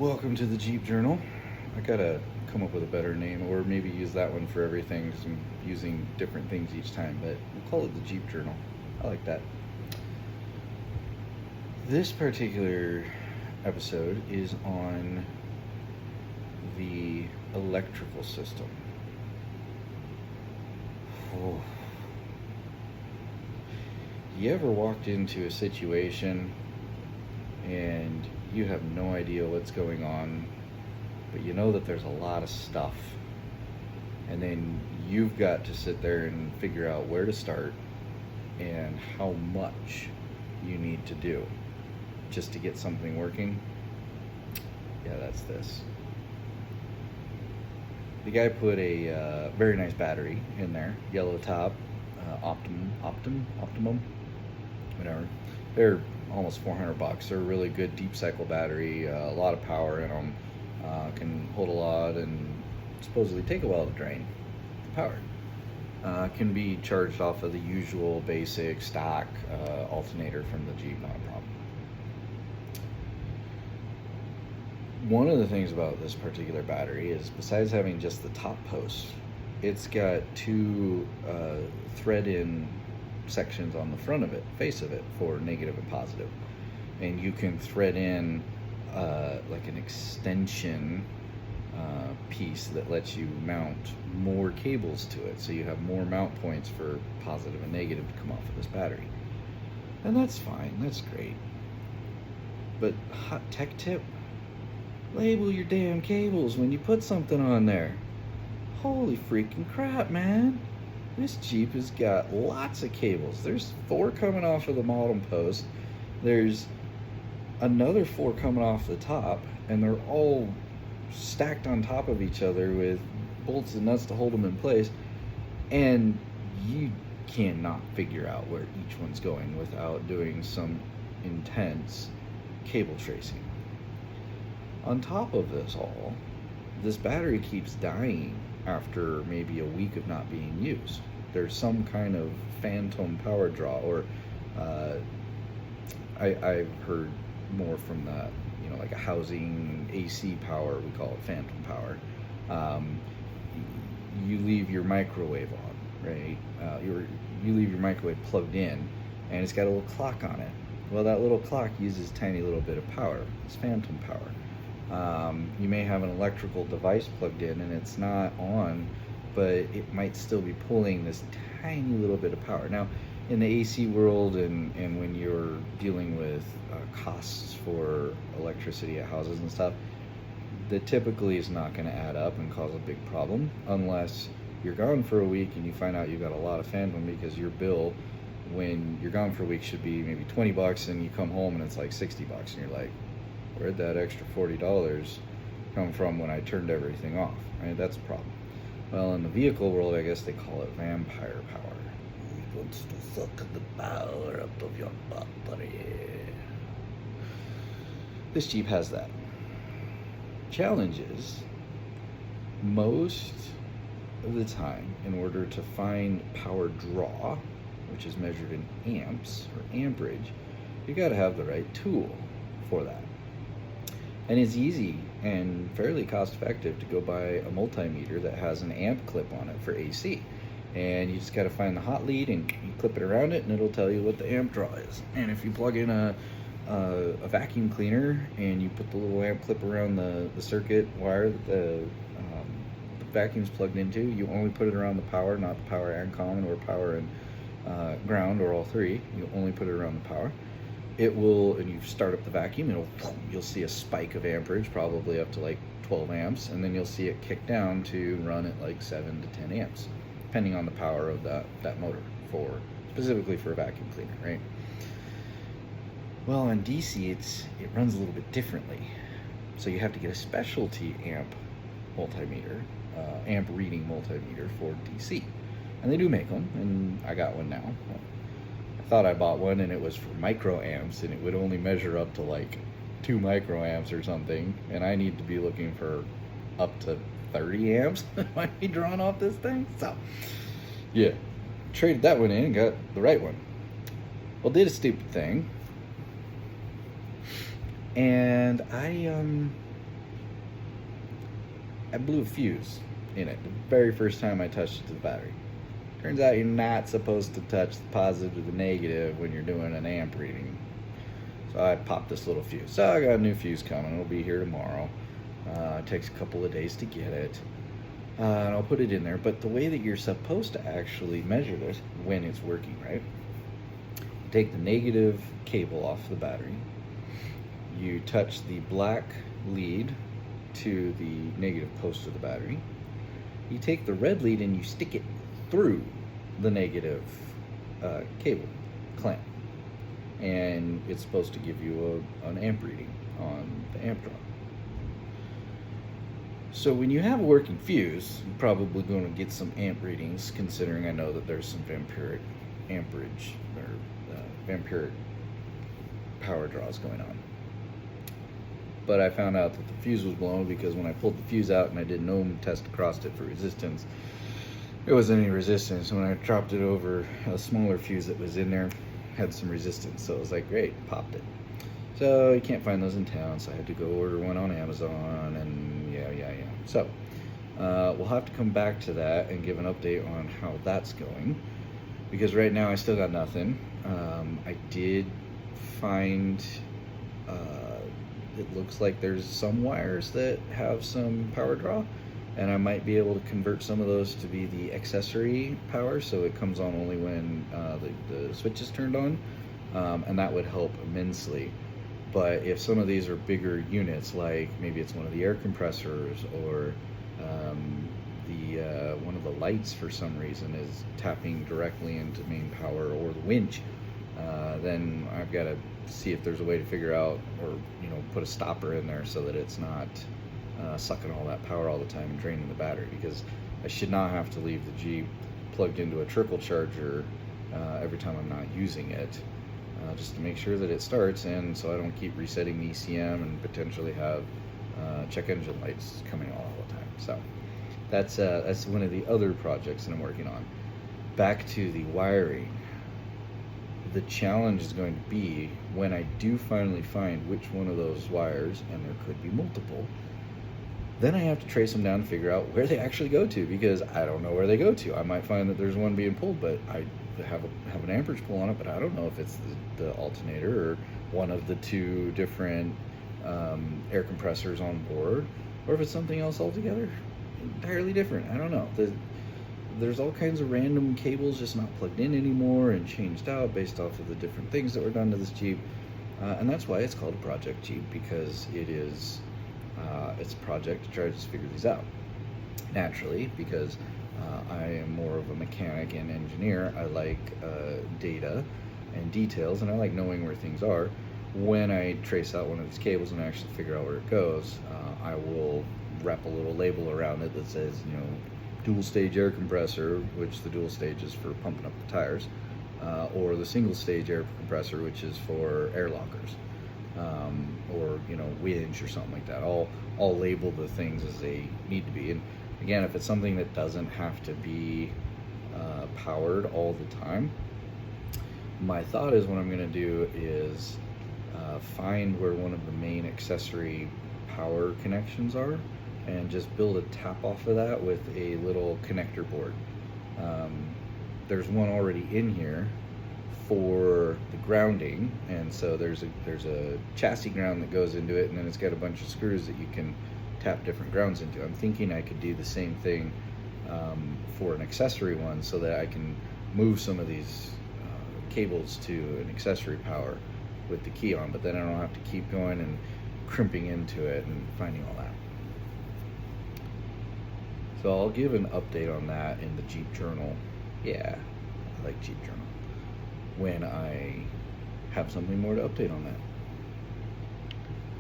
Welcome to the Jeep Journal. I gotta come up with a better name, or maybe use that one for everything, 'cause I'm using different things each time, but we'll call it the Jeep Journal. I like that. This particular episode is on the electrical system. Oh. You ever walked into a situation and you have no idea what's going on, but you know that there's a lot of stuff, and then you've got to sit there and figure out where to start and how much you need to do just to get something working? Yeah, that's this. The guy put a very nice battery in there, yellow top, Optimum, whatever. They're almost $400. They're a really good deep cycle battery, a lot of power in them, can hold a lot, and supposedly take a while to drain the power. Can be charged off of the usual basic stock alternator from the Jeep, not a problem. One of the things about this particular battery is, besides having just the top post, it's got two thread-in sections on the front of it, face of it, for negative and positive. And you can thread in like an extension piece that lets you mount more cables to it, so you have more mount points for positive and negative to come off of this battery. And that's fine, that's great. But hot tech tip, label your damn cables when you put something on there. Holy freaking crap, man. This Jeep has got lots of cables. There's 4 coming off of the bottom post. There's another 4 coming off the top, and they're all stacked on top of each other with bolts and nuts to hold them in place. And you cannot figure out where each one's going without doing some intense cable tracing. On top of this all, this battery keeps dying after maybe a week of not being used. There's some kind of phantom power draw, or I've heard more from the, like a housing AC power, we call it phantom power. You leave your microwave on, right? You leave your microwave plugged in, and it's got a little clock on it. Well, that little clock uses a tiny little bit of power. It's phantom power. You may have an electrical device plugged in and it's not on, but it might still be pulling this tiny little bit of power. Now, in the AC world, and when you're dealing with costs for electricity at houses and stuff, that typically is not going to add up and cause a big problem, unless you're gone for a week and you find out you got a lot of phantom, because your bill when you're gone for a week should be maybe $20, and you come home and it's like $60, and you're like, where'd that extra $40 come from when I turned everything off, right? That's a problem. Well, in the vehicle world, I guess they call it vampire power. It wants to suck the power out of your battery. This Jeep has that. Challenge is, most of the time, in order to find power draw, which is measured in amps or amperage, you got to have the right tool for that. And it's easy and fairly cost effective to go buy a multimeter that has an amp clip on it for AC. And you just got to find the hot lead and you clip it around it, and it'll tell you what the amp draw is. And if you plug in a vacuum cleaner and you put the little amp clip around the circuit wire that the vacuum's plugged into, you only put it around the power, not the power and common, or power and ground, or all three. You only put it around the power. It will, and you start up the vacuum, you'll see a spike of amperage, probably up to like 12 amps, and then you'll see it kick down to run at like 7 to 10 amps, depending on the power of that motor, specifically for a vacuum cleaner, right? Well, on DC, it runs a little bit differently. So you have to get a specialty amp multimeter, amp reading multimeter for DC. And they do make them, and I got one now. I thought I bought one and it was for microamps, and it would only measure up to like 2 microamps or something, and I need to be looking for up to 30 amps that might be drawn off this thing. So yeah, traded that one in and got the right one. Well, did a stupid thing, and I I blew a fuse in it the very first time I touched it to the battery. Turns out you're not supposed to touch the positive to the negative when you're doing an amp reading. So I popped this little fuse. So I got a new fuse coming. It'll be here tomorrow. It takes a couple of days to get it. And I'll put it in there. But the way that you're supposed to actually measure this when it's working, right? Take the negative cable off the battery. You touch the black lead to the negative post of the battery. You take the red lead and you stick it through the negative cable clamp, and it's supposed to give you an amp reading on the amp draw. So when you have a working fuse, you're probably going to get some amp readings, considering I know that there's some vampiric amperage or vampiric power draws going on. But I found out that the fuse was blown because when I pulled the fuse out and I did an ohm test across it for resistance, there wasn't any resistance. When I dropped it over a smaller fuse that was in there, had some resistance. So it was like, great, popped it. So you can't find those in town, so I had to go order one on Amazon, and yeah. So we'll have to come back to that and give an update on how that's going, because right now I still got nothing. I did find it looks like there's some wires that have some power draw, and I might be able to convert some of those to be the accessory power, so it comes on only when the switch is turned on, and that would help immensely. But if some of these are bigger units, like maybe it's one of the air compressors, or one of the lights for some reason is tapping directly into main power, or the winch, then I've got to see if there's a way to figure out, or put a stopper in there so that it's not sucking all that power all the time and draining the battery, because I should not have to leave the Jeep plugged into a trickle charger every time I'm not using it, just to make sure that it starts, and so I don't keep resetting the ECM and potentially have check engine lights coming on all the time. So that's one of the other projects that I'm working on. Back to the wiring. The challenge is going to be when I do finally find which one of those wires, and there could be multiple, then I have to trace them down and figure out where they actually go to, because I don't know where they go to. I might find that there's one being pulled, but I have an amperage pull on it, but I don't know if it's the alternator or one of the two different air compressors on board, or if it's something else altogether entirely different. I don't know. There's all kinds of random cables just not plugged in anymore and changed out based off of the different things that were done to this Jeep, and that's why it's called a Project Jeep, because it's a project to try to just figure these out. Naturally, because I am more of a mechanic and engineer, I like data and details, and I like knowing where things are. When I trace out one of these cables and actually figure out where it goes, I will wrap a little label around it that says, dual stage air compressor, which the dual stage is for pumping up the tires, or the single stage air compressor, which is for air lockers, or winch or something like that. I'll label the things as they need to be. And again, if it's something that doesn't have to be powered all the time, my thought is what I'm going to do is find where one of the main accessory power connections are, and just build a tap off of that with a little connector board. There's one already in here for the grounding, and so there's a chassis ground that goes into it, and then it's got a bunch of screws that you can tap different grounds into. I'm thinking I could do the same thing for an accessory one, so that I can move some of these cables to an accessory power with the key on, but then I don't have to keep going and crimping into it and finding all that. So I'll give an update on that in the Jeep Journal. Yeah, I like Jeep Journal. When I have something more to update on that.